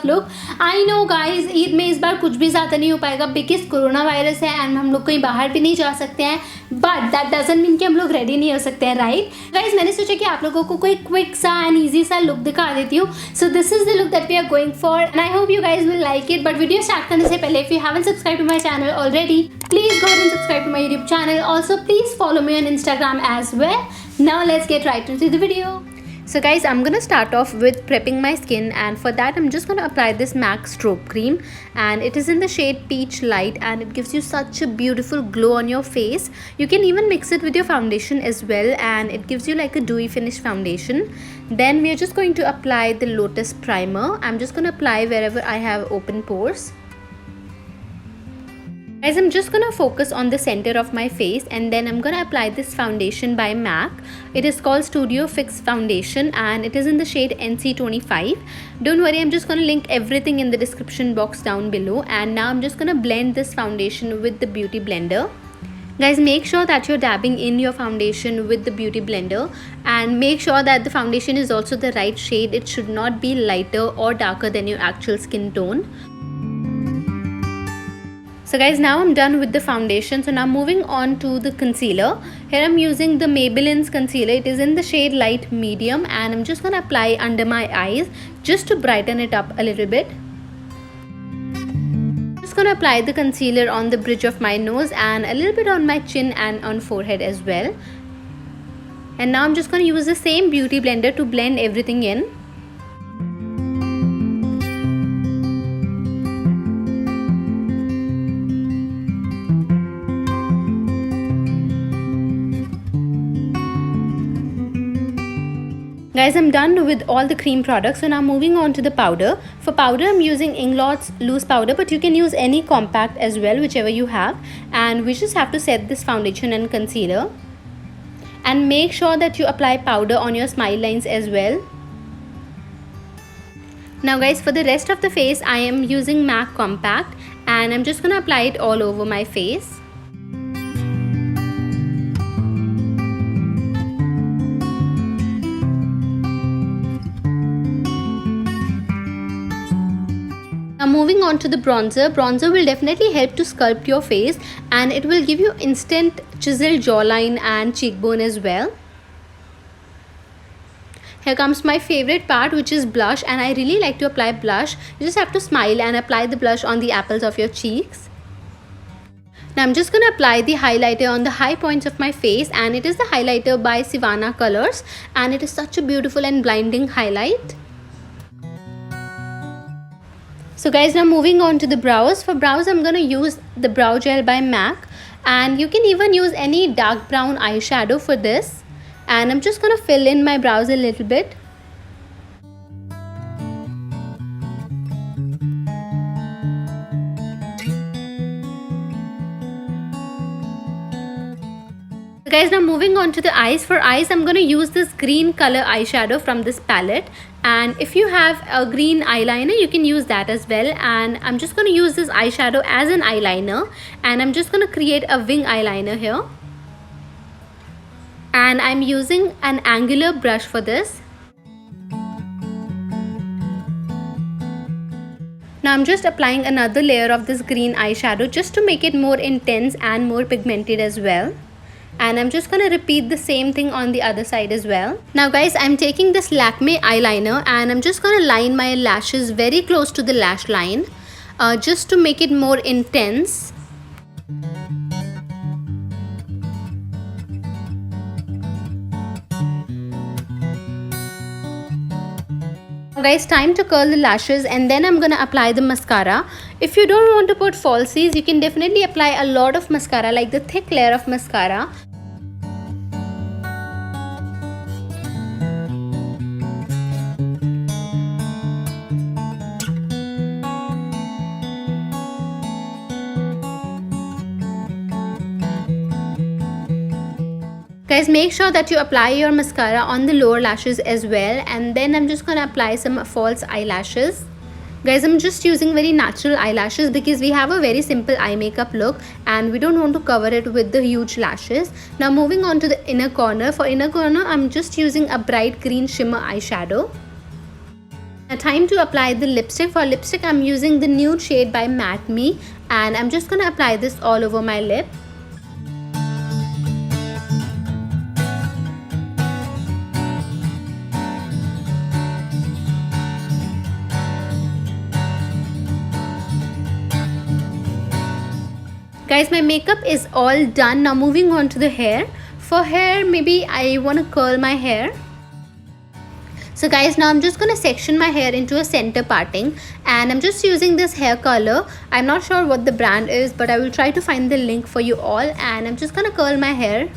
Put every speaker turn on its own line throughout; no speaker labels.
Makeup look. I know guys, Eid में इस बार कुछ भी ज़्यादा नहीं हो पाएगा बिकॉज कोरोना वायरस है एंड हम लोग कहीं बाहर भी नहीं जा सकते हैं, बट दैट डजंट मीन कि हम लोग रेडी नहीं हो सकते हैं, राइट गाइज। मैंने सोचा कि आप लोगों को कोई क्विक सा एंड ईजी सा लुक दिखा देती हूँ। So this is the look that we are going for and I hope you guys will like it. But video start करने से पहले if you haven't subscribe to my channel already, please go ahead and subscribe to my YouTube channel. Also, please follow me on Instagram as well. Now let's get right into the video. So guys, I'm gonna start off with prepping my skin, and for that I'm just gonna apply this MAC strobe cream, and it is in the shade Peach Light, and it gives you such a beautiful glow on your face. You can even mix it with your foundation as well, and it gives you like a dewy finish foundation. Then we are just going to apply the Lotus Primer. I'm just gonna apply wherever I have open pores. Guys, I'm just gonna focus on the center of my face, and then I'm gonna apply this foundation by MAC. It is called Studio Fix Foundation, and it is in the shade NC25. Don't worry, I'm just gonna link everything in the description box down below. And now I'm just gonna blend this foundation with the beauty blender. Guys, make sure that you're dabbing in your foundation with the beauty blender, and make sure that the foundation is also the right shade. It should not be lighter or darker than your actual skin tone. So guys, now I'm done with the foundation. So now moving on to the concealer. Here I'm using the Maybelline's concealer. It is in the shade Light Medium, and I'm just gonna apply under my eyes just to brighten it up a little bit. Just gonna apply the concealer on the bridge of my nose and a little bit on my chin and on forehead as well. And now I'm just gonna use the same beauty blender to blend everything in. Guys, I'm done with all the cream products. So now moving on to the powder. For powder, I'm using Inglots loose powder, but you can use any compact as well, whichever you have. And we just have to set this foundation and concealer. And make sure that you apply powder on your smile lines as well. Now guys, for the rest of the face, I am using MAC Compact, and I'm just gonna apply it all over my face. Now moving on to the bronzer. Bronzer will definitely help to sculpt your face, and it will give you instant chiseled jawline and cheekbone as well. Here comes my favorite part, which is blush, and I really like to apply blush. You just have to smile and apply the blush on the apples of your cheeks. Now I'm just going to apply the highlighter on the high points of my face, and it is the highlighter by Sivana Colors, and it is such a beautiful and blinding highlight. So guys, now moving on to the brows. For brows, I'm going to use the brow gel by MAC, and you can even use any dark brown eyeshadow for this. And I'm just going to fill in my brows a little bit. Guys, now moving on to the eyes. For eyes, I'm going to use this green color eyeshadow from this palette, and if you have a green eyeliner, you can use that as well. And I'm just going to use this eyeshadow as an eyeliner, and I'm just going to create a wing eyeliner here, and I'm using an angular brush for this. Now I'm just applying another layer of this green eyeshadow just to make it more intense and more pigmented as well. And I'm just going to repeat the same thing on the other side as well. Now guys, I'm taking this Lakme eyeliner, and I'm just going to line my lashes very close to the lash line just to make it more intense. Now guys, time to curl the lashes, and then I'm going to apply the mascara. If you don't want to put falsies, you can definitely apply a lot of mascara, like the thick layer of mascara. Guys, make sure that you apply your mascara on the lower lashes as well, and then I'm just gonna apply some false eyelashes. Guys, I'm just using very natural eyelashes because we have a very simple eye makeup look and we don't want to cover it with the huge lashes. Now moving on to the inner corner. For inner corner, I'm just using a bright green shimmer eyeshadow. Time to apply the lipstick. For lipstick I'm using the nude shade by Matte Me, and I'm just gonna apply this all over my lip. Guys, my makeup is all done. Now moving on to the hair. For hair, maybe I want to curl my hair. So guys, now I'm just going to section my hair into a center parting, and I'm just using this hair color. I'm not sure what the brand is, but I will try to find the link for you all, and I'm just going to curl my hair.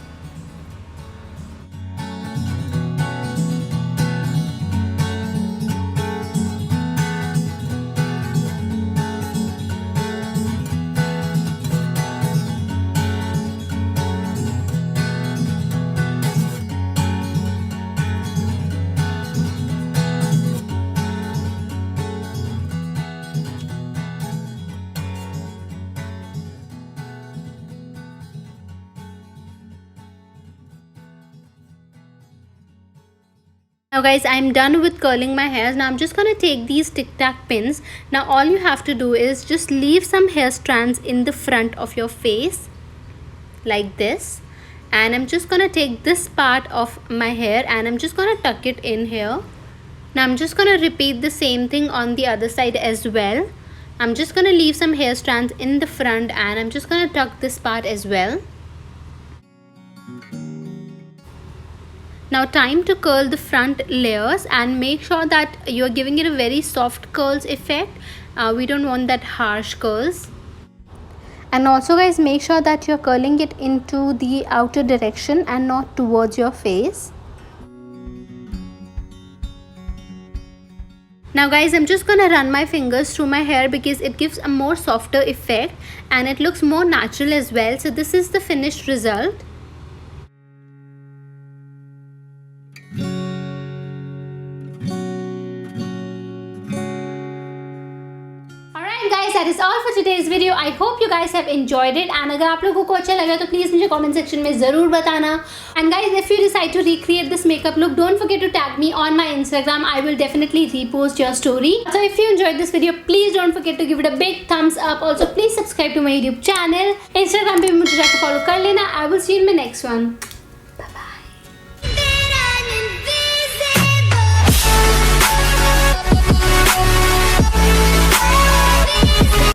Now guys, I'm done with curling my hairs. Now I'm just gonna take these tic tac pins. Now all you have to do is just leave some hair strands in the front of your face like this, and I'm just gonna take this part of my hair and I'm just gonna tuck it in here. Now I'm just gonna repeat the same thing on the other side as well. I'm just gonna leave some hair strands in the front and I'm just gonna tuck this part as well. Now time to curl the front layers, and make sure that you're giving it a very soft curls effect. We don't want that harsh curls. And also guys, make sure that you're curling it into the outer direction and not towards your face. Now guys, I'm just gonna run my fingers through my hair because it gives a more softer effect and it looks more natural as well. So this is the finished result. That is all for today's video. I hope you guys have enjoyed it, and अगर आप लोगों को अच्छा लगा तो please मुझे comment section में ज़रूर बताना. And guys, if you decide to recreate this makeup look, don't forget to tag me on my Instagram. I will definitely repost your story. So if you enjoyed this video, please don't forget to give it a big thumbs up. Also please subscribe to my YouTube channel. Instagram पे भी मुझे जाकर follow कर लेना. I will see you in my next one.